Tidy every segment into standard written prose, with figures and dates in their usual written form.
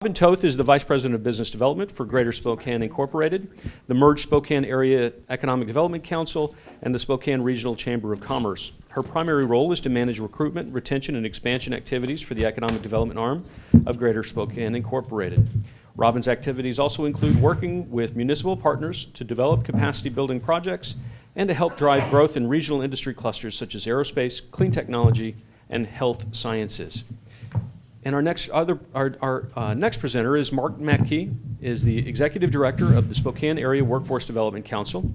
Toth is the Vice President of Business Development for Greater Spokane Incorporated, the merged Spokane Area Economic Development Council, and the Spokane Regional Chamber of Commerce. Her primary role is to manage recruitment, retention, and expansion activities for the economic development arm of Greater Spokane Incorporated. Robin's activities also include working with municipal partners to develop capacity building projects and to help drive growth in regional industry clusters such as aerospace, clean technology, and health sciences. And our next presenter is Mark Mattke, is the Executive Director of the Spokane Area Workforce Development Council.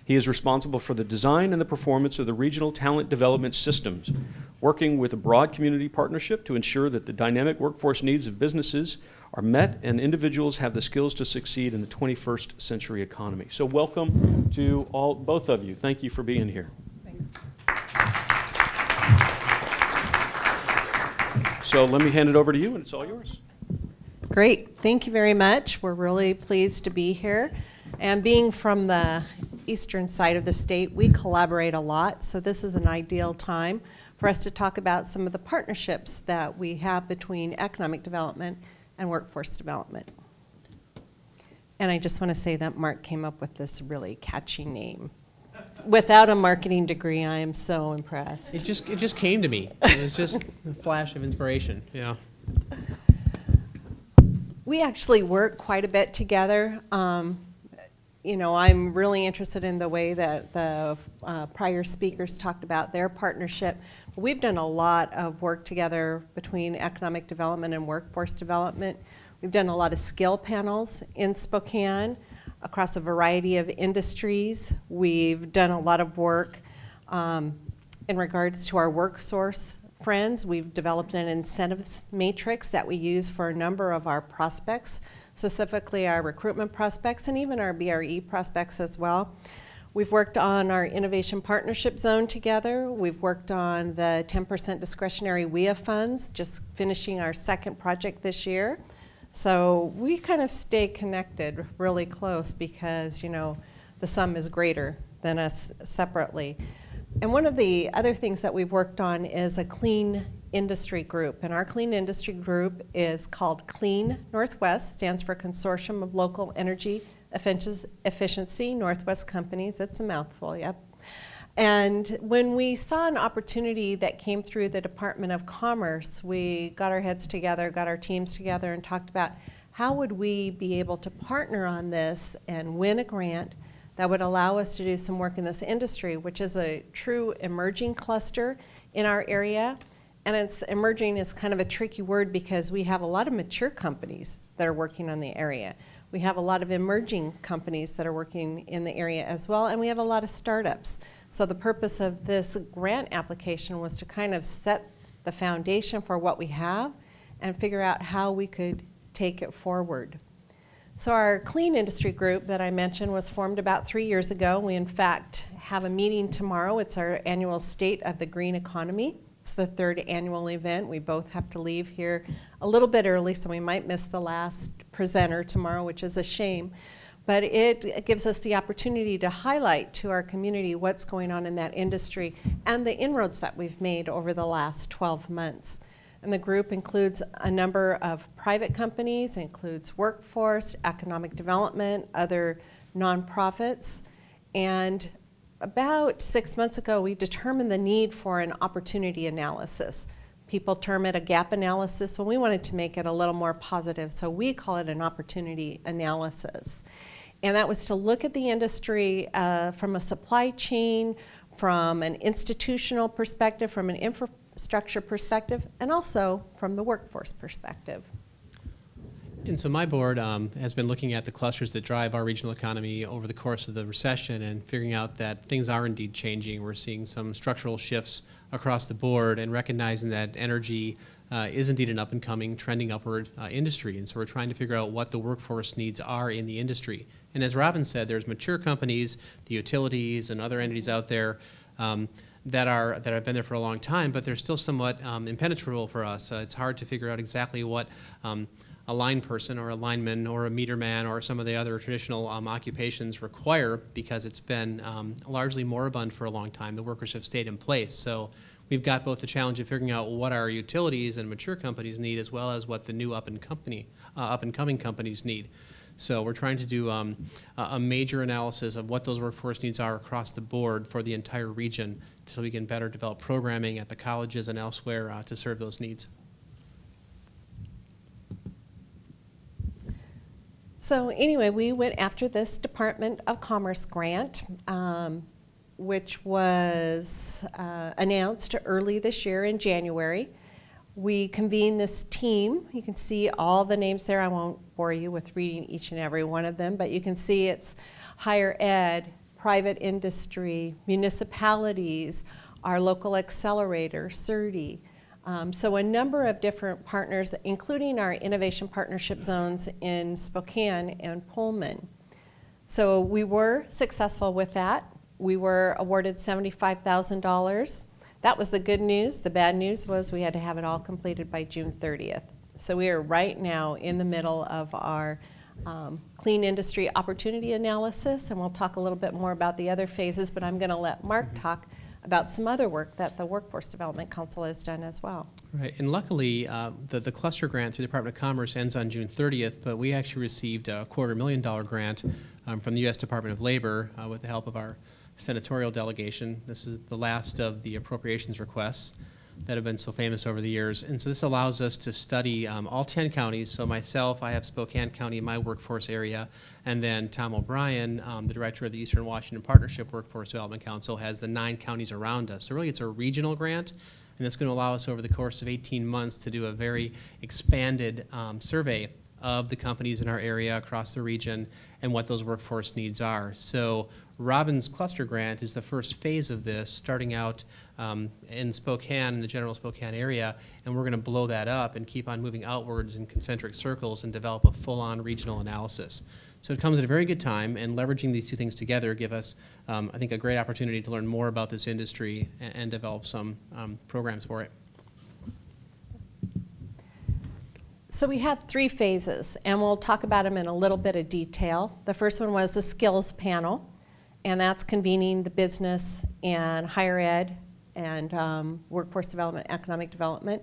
He is responsible for the design and the performance of the regional talent development systems, working with a broad community partnership to ensure that the dynamic workforce needs of businesses are met and individuals have the skills to succeed in the 21st century economy. So welcome to both of you. Thank you for being here. So let me hand it over to you, and it's all yours. Great. Thank you very much. We're really pleased to be here. And being from the eastern side of the state, we collaborate a lot, so this is an ideal time for us to talk about some of the partnerships that we have between economic development and workforce development. And I just want to say that Mark came up with this really catchy name. Without a marketing degree, I am so impressed. It just came to me. It was just a flash of inspiration. Yeah. We actually work quite a bit together. You know, I'm really interested in the way that the prior speakers talked about their partnership. We've done a lot of work together between economic development and workforce development. We've done a lot of skill panels in Spokane across a variety of industries. We've done a lot of work in regards to our WorkSource friends. We've developed an incentives matrix that we use for a number of our prospects, specifically our recruitment prospects and even our BRE prospects as well. We've worked on our innovation partnership zone together. We've worked on the 10% discretionary WEDA funds, just finishing our second project this year. So we kind of stay connected really close because, you know, the sum is greater than us separately. And one of the other things that we've worked on is a clean industry group. And our clean industry group is called Clean Northwest, stands for Consortium of Local Energy Efficiency Northwest Companies. That's a mouthful, yep. And when we saw an opportunity that came through the Department of Commerce, we got our heads together, got our teams together, and talked about how would we be able to partner on this and win a grant that would allow us to do some work in this industry, which is a true emerging cluster in our area. And it's emerging is kind of a tricky word because we have a lot of mature companies that are working on the area. We have a lot of emerging companies that are working in the area as well, and we have a lot of startups. So the purpose of this grant application was to kind of set the foundation for what we have and figure out how we could take it forward. So our clean industry group that I mentioned was formed about 3 years ago. We in fact have a meeting tomorrow. It's our annual State of the Green Economy. It's the 3rd annual event. We both have to leave here a little bit early, so we might miss the last presenter tomorrow, which is a shame. But it gives us the opportunity to highlight to our community what's going on in that industry and the inroads that we've made over the last 12 months. And the group includes a number of private companies, includes workforce, economic development, other nonprofits. And about 6 months ago, we determined the need for an opportunity analysis. People term it a gap analysis. Well, we wanted to make it a little more positive, so we call it an opportunity analysis. And that was to look at the industry from a supply chain, from an institutional perspective, from an infrastructure perspective, and also from the workforce perspective. And so my board has been looking at the clusters that drive our regional economy over the course of the recession and figuring out that things are indeed changing. We're seeing some structural shifts across the board and recognizing that energy is indeed an up-and-coming, trending upward industry. And so we're trying to figure out what the workforce needs are in the industry. And as Robin said, there's mature companies, the utilities, and other entities out there that have been there for a long time, but they're still somewhat impenetrable for us. It's hard to figure out exactly what a line person or a lineman or a meter man or some of the other traditional occupations require because it's been largely moribund for a long time. The workers have stayed in place. So we've got both the challenge of figuring out what our utilities and mature companies need, as well as what the new up-and-coming companies need. So we're trying to do a major analysis of what those workforce needs are across the board for the entire region, so we can better develop programming at the colleges and elsewhere to serve those needs. So anyway, we went after this Department of Commerce grant, which was announced early this year in January. We convened this team. You can see all the names there. I won't bore you with reading each and every one of them, but you can see it's higher ed, private industry, municipalities, our local accelerator, CERDI. So a number of different partners, including our innovation partnership zones in Spokane and Pullman. So we were successful with that. We were awarded $75,000. That was the good news. The bad news was we had to have it all completed by June 30th. So we are right now in the middle of our clean industry opportunity analysis, and we'll talk a little bit more about the other phases, but I'm going to let Mark talk about some other work that the Workforce Development Council has done as well. Right, and luckily the cluster grant through the Department of Commerce ends on June 30th, but we actually received a $250,000 grant from the U.S. Department of Labor with the help of our senatorial delegation. This is the last of the appropriations requests that have been so famous over the years. And so this allows us to study all 10 counties. So myself, I have Spokane County in my workforce area, and then Tom O'Brien, the director of the Eastern Washington Partnership Workforce Development Council, has the 9 counties around us. So really it's a regional grant, and it's going to allow us over the course of 18 months to do a very expanded survey of the companies in our area across the region and what those workforce needs are. So Robin's Cluster Grant is the first phase of this, starting out in Spokane, in the general Spokane area, and we're going to blow that up and keep on moving outwards in concentric circles and develop a full-on regional analysis. So it comes at a very good time, and leveraging these two things together give us, I think, a great opportunity to learn more about this industry and develop some programs for it. So we had 3 phases, and we'll talk about them in a little bit of detail. The first one was the skills panel, and that's convening the business and higher ed and workforce development, economic development.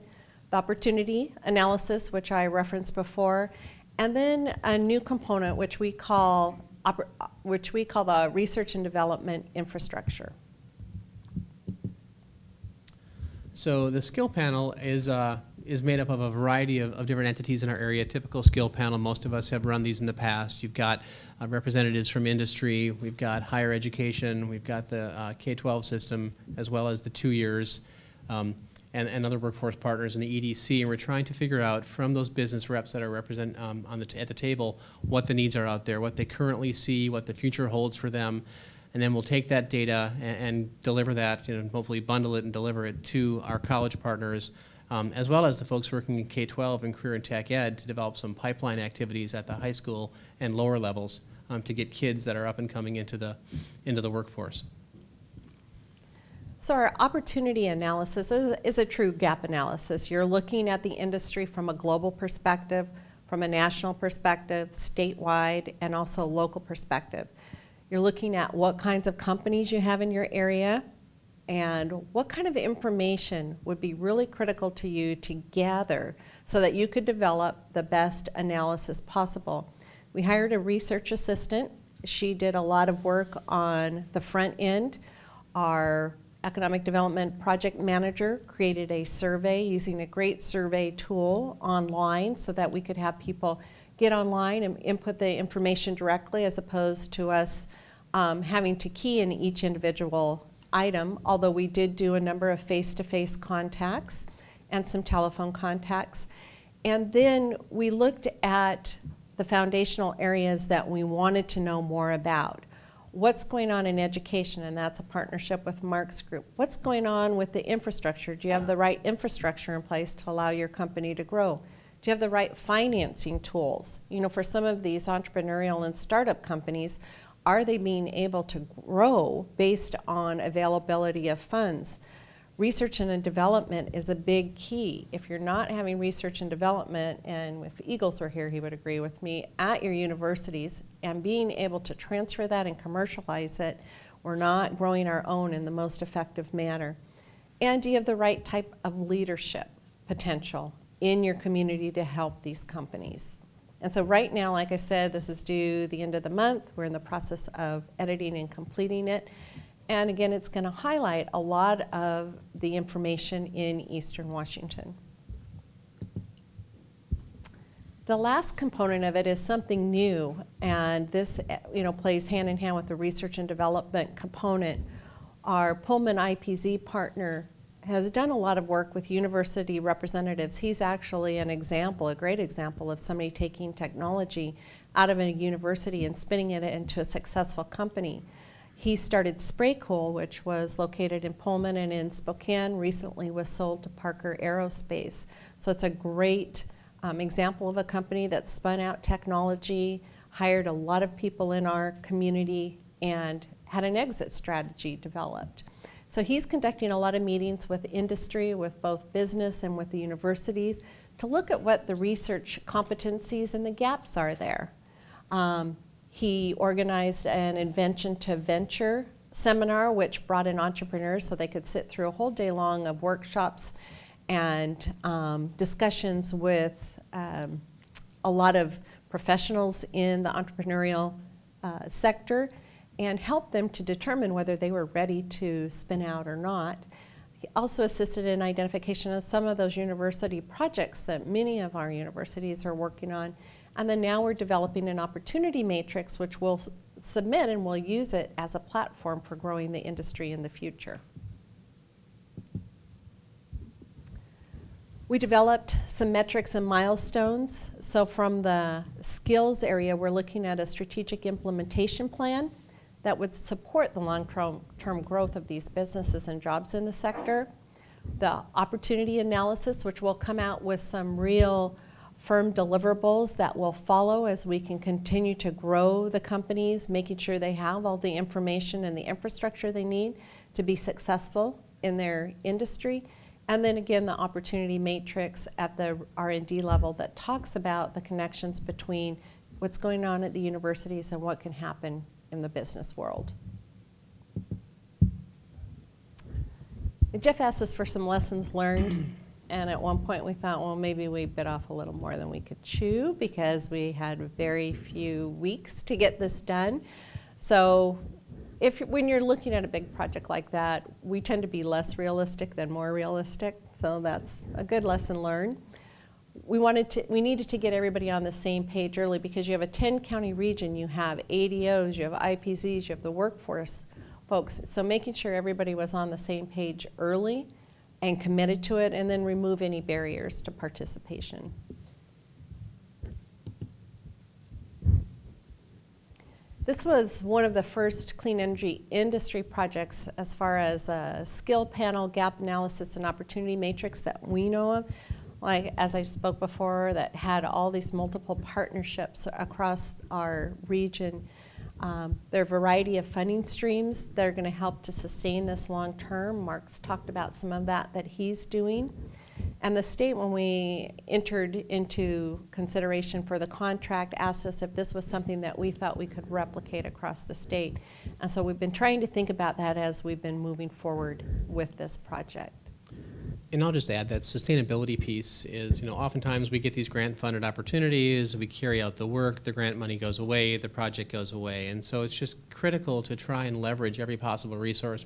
The opportunity analysis, which I referenced before, and then a new component which we call the research and development infrastructure. So the skill panel is made up of a variety of different entities in our area. Typical skill panel, most of us have run these in the past. You've got representatives from industry, we've got higher education, we've got the K-12 system, as well as the 2 years, and other workforce partners in the EDC. And we're trying to figure out from those business reps that are represent at the table what the needs are out there, what they currently see, what the future holds for them. And then we'll take that data and deliver that, hopefully bundle it and deliver it to our college partners, as well as the folks working in K-12 and career and tech ed to develop some pipeline activities at the high school and lower levels to get kids that are up and coming into the workforce. So our opportunity analysis is a true gap analysis. You're looking at the industry from a global perspective, from a national perspective, statewide, and also local perspective. You're looking at what kinds of companies you have in your area and what kind of information would be really critical to you to gather so that you could develop the best analysis possible. We hired a research assistant. She did a lot of work on the front end. Our economic development project manager created a survey using a great survey tool online so that we could have people get online and input the information directly as opposed to us having to key in each individual item, although we did do a number of face-to-face contacts and some telephone contacts. And then we looked at the foundational areas that we wanted to know more about. What's going on in education, and that's a partnership with Mark's group. What's going on with the infrastructure? Do you have the right infrastructure in place to allow your company to grow? Do you have the right financing tools? For some of these entrepreneurial and startup companies, are they being able to grow based on availability of funds? Research and development is a big key. If you're not having research and development, and if Eagles were here, he would agree with me, at your universities and being able to transfer that and commercialize it, we're not growing our own in the most effective manner. And do you have the right type of leadership potential in your community to help these companies? And so right now, like I said, this is due the end of the month. We're in the process of editing and completing it. And again, it's going to highlight a lot of the information in Eastern Washington. The last component of it is something new, and this plays hand in hand with the research and development component. Our Pullman IPZ partner has done a lot of work with university representatives. He's actually an example, a great example of somebody taking technology out of a university and spinning it into a successful company. He started Spraycool, which was located in Pullman and in Spokane, recently was sold to Parker Aerospace. So it's a great example of a company that spun out technology, hired a lot of people in our community, and had an exit strategy developed. So he's conducting a lot of meetings with industry, with both business and with the universities, to look at what the research competencies and the gaps are there. He organized an Invention to Venture seminar, which brought in entrepreneurs so they could sit through a whole day long of workshops and discussions with a lot of professionals in the entrepreneurial sector, and help them to determine whether they were ready to spin out or not. He also assisted in identification of some of those university projects that many of our universities are working on. And then now we're developing an opportunity matrix, which we'll submit, and we'll use it as a platform for growing the industry in the future. We developed some metrics and milestones. So from the skills area, we're looking at a strategic implementation plan that would support the long-term growth of these businesses and jobs in the sector. The opportunity analysis, which will come out with some real firm deliverables that will follow as we can continue to grow the companies, making sure they have all the information and the infrastructure they need to be successful in their industry. And then again, the opportunity matrix at the R&D level that talks about the connections between what's going on at the universities and what can happen in the business world. Jeff asked us for some lessons learned, and at one point we thought, well, maybe we bit off a little more than we could chew because we had very few weeks to get this done. So when you're looking at a big project like that, we tend to be less realistic than more realistic, so that's a good lesson learned. We needed to get everybody on the same page early because you have a 10-county region, you have ADOs, you have IPZs, you have the workforce folks. So making sure everybody was on the same page early and committed to it, and then remove any barriers to participation. This was one of the first clean energy industry projects as far as a skill panel, gap analysis, and opportunity matrix that we know of. Like, as I spoke before, that had all these multiple partnerships across our region. There are a variety of funding streams that are going to help to sustain this long term. Mark's talked about some of that he's doing. And the state, when we entered into consideration for the contract, asked us if this was something that we thought we could replicate across the state. And so we've been trying to think about that as we've been moving forward with this project. And I'll just add that sustainability piece is, oftentimes we get these grant-funded opportunities, we carry out the work, the grant money goes away, the project goes away, and so it's just critical to try and leverage every possible resource.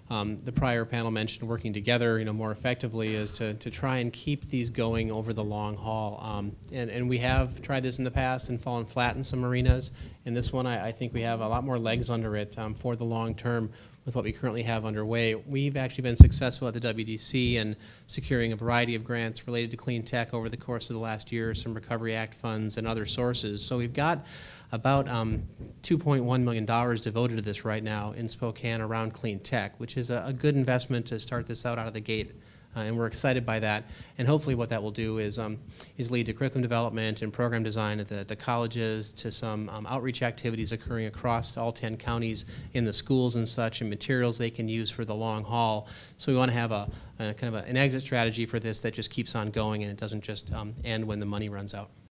The prior panel mentioned working together, more effectively, is to try and keep these going over the long haul. And we have tried this in the past and fallen flat in some arenas. In this one, I think we have a lot more legs under it for the long term with what we currently have underway. We've actually been successful at the WDC in securing a variety of grants related to clean tech over the course of the last year, some Recovery Act funds and other sources. So we've got about $2.1 million devoted to this right now in Spokane around clean tech, which is a good investment to start this out of the gate. And we're excited by that. And hopefully what that will do is lead to curriculum development and program design at the colleges, to some outreach activities occurring across all 10 counties in the schools and such, and materials they can use for the long haul. So we want to have a kind of an exit strategy for this that just keeps on going and it doesn't just end when the money runs out.